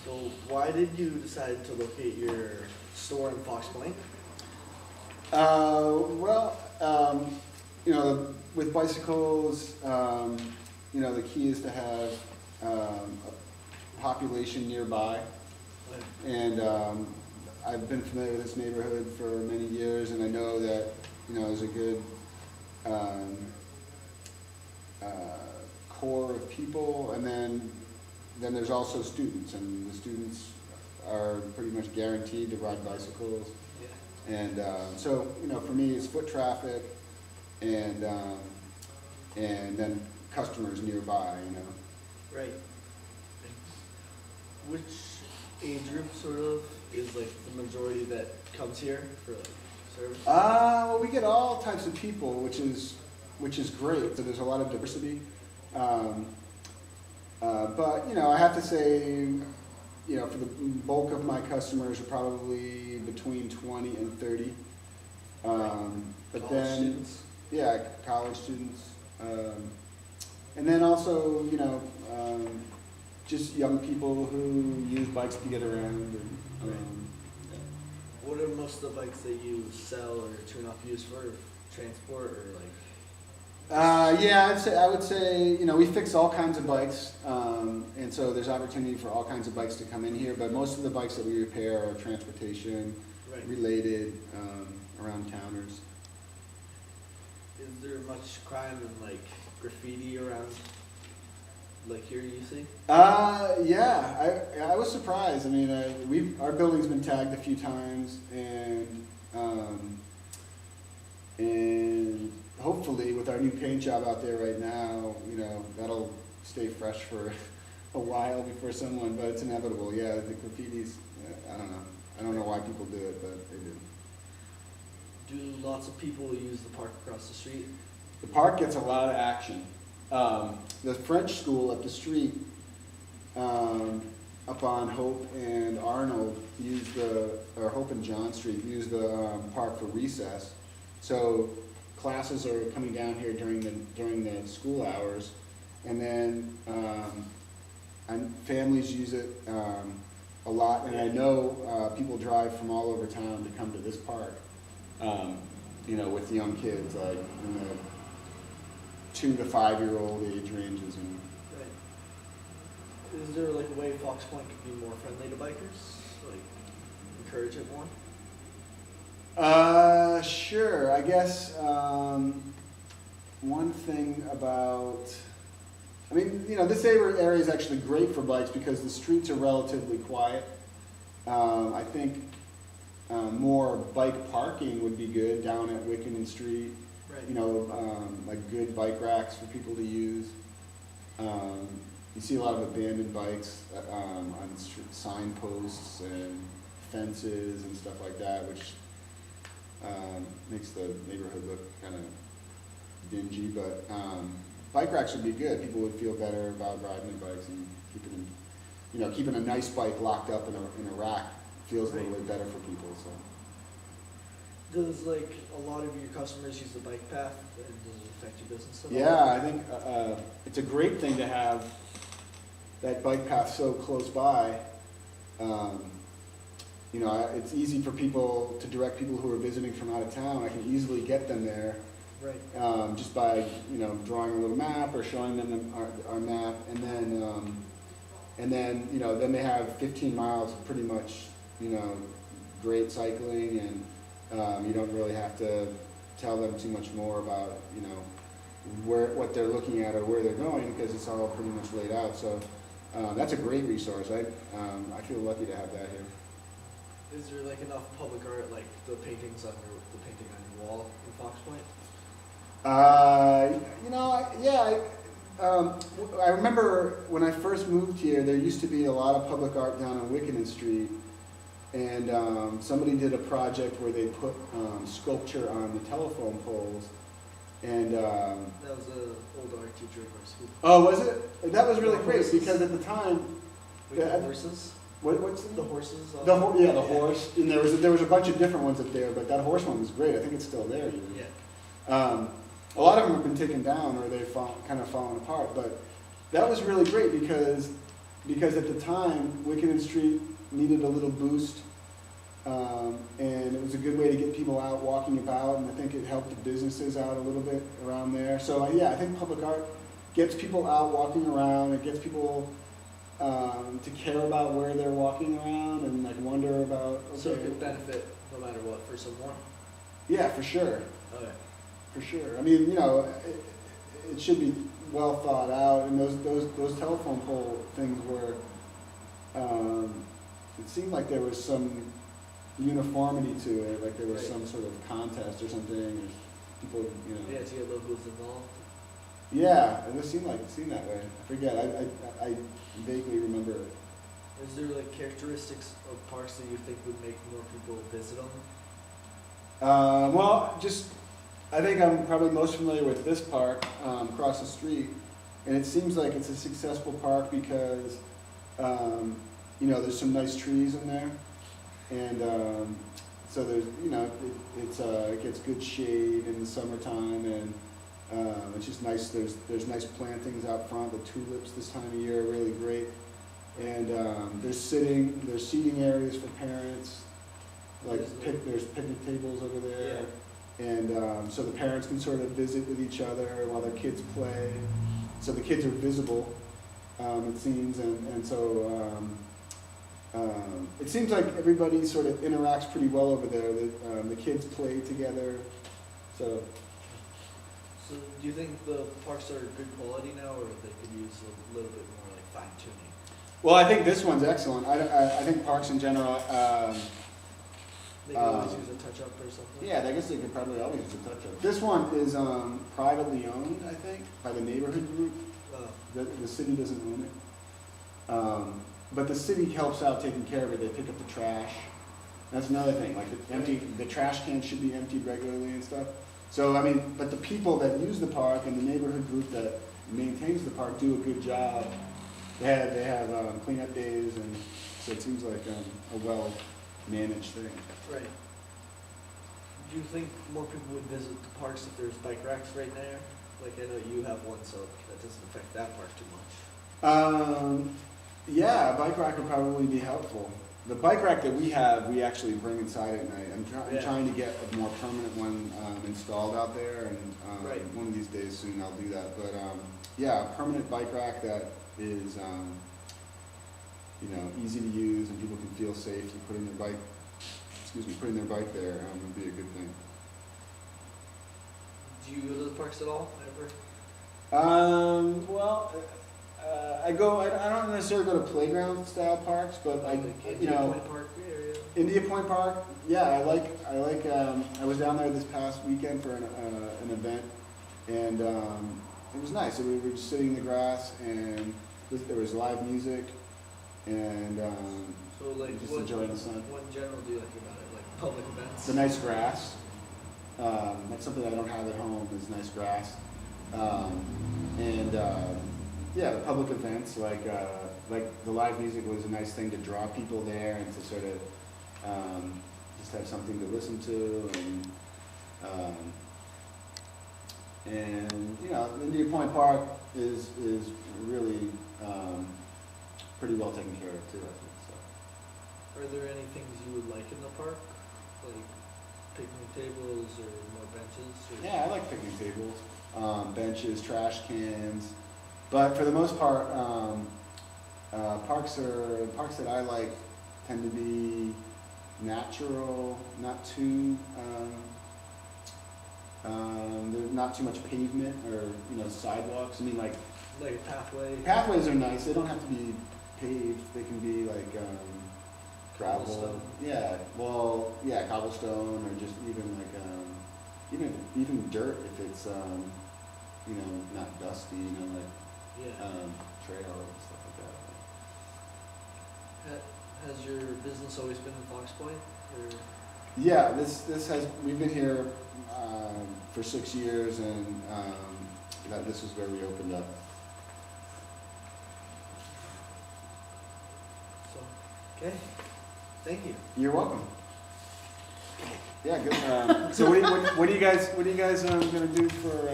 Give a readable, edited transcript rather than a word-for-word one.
So why did you decide to locate your store in Fox Point? Well, with bicycles, the key is to have a population nearby. And I've been familiar with this neighborhood for many years, and I know that, there's a good core of people, and then there's also students, and the students are pretty much guaranteed to ride bicycles. Yeah. And so, for me, it's foot traffic and then customers nearby, Right. Which age group sort of is like the majority that comes here for like service? Well, we get all types of people, which is great. So there's a lot of diversity. But I have to say, for the bulk of my customers are probably between 20 and 30. But College then, students? yeah, college students. And then also, just young people who use bikes to get around. What are most of the bikes that you sell or turn off use for transport or like? Yeah, I would say, we fix all kinds of bikes, and so there's opportunity for all kinds of bikes to come in here, but most of the bikes that we repair are transportation Right. related, around towners. Is there much crime and like graffiti around like here you see? Yeah, I was surprised. I mean, our building's been tagged a few times, and hopefully with our new paint job out there right now, that'll stay fresh for a while before someone, but it's inevitable. Yeah, the graffiti's, I don't know. I don't know why people do it, but they do. Do lots of people use the park across the street? The park gets a lot of action. The French school up the street, up on Hope and Arnold, or Hope and John Street, use the park for recess. So classes are coming down here during the school hours, and then and families use it a lot. And I know people drive from all over town to come to this park. With young kids, like in the 2 to 5 year old age ranges. And Right. Is there like a way Fox Point could be more friendly to bikers? Like encourage it more? Sure. I guess one thing about, this area is actually great for bikes because the streets are relatively quiet. I think more bike parking would be good down at Wickenden Street. Right. Like good bike racks for people to use. You see a lot of abandoned bikes on signposts and fences and stuff like that, which makes the neighborhood look kind of dingy. But bike racks would be good. People would feel better about riding their bikes and keeping a nice bike locked up in a rack feels a little bit better for people. So. Does like a lot of your customers use the bike path, and does it affect your business at all? Yeah, I think it's a great thing to have that bike path so close by. It's easy for people to direct people who are visiting from out of town. I can easily get them there, Right. just by drawing a little map or showing them our map, and then then they have 15 miles of pretty much great cycling, and you don't really have to tell them too much more about what they're looking at or where they're going, because it's all pretty much laid out. So that's a great resource. I feel lucky to have that here. Is there like enough public art, like the painting on your wall in Fox Point? Yeah. I remember when I first moved here, there used to be a lot of public art down on Wickenden Street, and somebody did a project where they put sculpture on the telephone poles, and That was an old art teacher at our school. oh, was it? That was really great because at the time, Like Yeah. the horses? what's The horses? the horse, and there was a bunch of different ones up there, but that horse one was great. I think it's still there even. Yeah. A lot of them have been taken down or they've kind of fallen apart, but that was really great because because at the time, Wickenden Street needed a little boost. And it was a good way to get people out walking about, and I think it helped the businesses out a little bit around there. So yeah, I think public art gets people out walking around, it gets people to care about where they're walking around and like wonder about, So it okay, could benefit no matter what for someone. yeah, for sure, Okay. for sure. I mean, you know, it should be well thought out, and those telephone pole things were, it seemed like there was some uniformity to it, like there was Right. some sort of contest or something, or people, you know. Yeah, to get locals involved. Yeah, it just seemed that way. I forget, I vaguely remember it. Is there like characteristics of parks that you think would make more people visit them? Well, just, I think I'm probably most familiar with this park, across the street, and it seems like it's a successful park because, you know, there's some nice trees in there, and, so there's, you know, it gets good shade in the summertime, and, it's just nice, there's nice plantings out front, the tulips this time of year are really great, and, there's seating areas for parents, like there's picnic tables over there. And so the parents can sort of visit with each other while their kids play. So the kids are visible, it seems, and so it seems like everybody sort of interacts pretty well over there. The kids play together, so. So do you think the parks are good quality now, or they could use a little bit more like fine tuning? Well, I think this one's excellent. I think parks in general, They could always use a touch up or something? yeah, I guess they could probably always use a touch-up. This one is privately owned, I think, by the neighborhood group. The city doesn't own it. But the city helps out taking care of it. They pick up the trash. That's another thing, like the trash cans should be emptied regularly and stuff. So, I mean, but the people that use the park and the neighborhood group that maintains the park do a good job. They have cleanup days, and so it seems like a well-managed thing. Right. Do you think more people would visit the parks if there's bike racks right there? Like, I know you have one, so that doesn't affect that park too much. Yeah, a bike rack would probably be helpful. The bike rack that we have, we actually bring inside at night. I'm Yeah. trying to get a more permanent one installed out there, and Right. one of these days soon I'll do that. But yeah, a permanent bike rack that is, you know, easy to use and people can feel safe to putting their bike there would be a good thing. Do you go to the parks at all, ever? Well, I don't necessarily go to playground style parks, but Like you Indian know, Point Park area? India Point Park, yeah, I was down there this past weekend for an event, and it was nice. We were just sitting in the grass, and there was live music, and So like, just what, enjoying the sun. what in general do you like about it? Like public events? The nice grass, that's something I don't have at home, is nice grass. And yeah, the public events, like the live music was a nice thing to draw people there and to sort of just have something to listen to, and you know, India Point Park is really pretty well taken care of too, I think. So. Are there any things you would like in the park? Like picnic tables or more benches? Or? Yeah, I like picnic tables, benches, trash cans, but for the most part, parks that I like tend to be natural, not too there's not too much pavement or sidewalks. I mean, like Like a pathway? pathways are nice. They don't have to be paved. They can be like gravel. Cobblestone. Yeah, well, yeah, cobblestone, or just even like even dirt if it's not dusty, like Yeah. trail and stuff like that. Has your business always been in Fox Point? Or? Yeah, we've been here for 6 years, and this is where we opened up. So, okay. Thank you. You're welcome. Yeah, good. So what are you guys gonna do for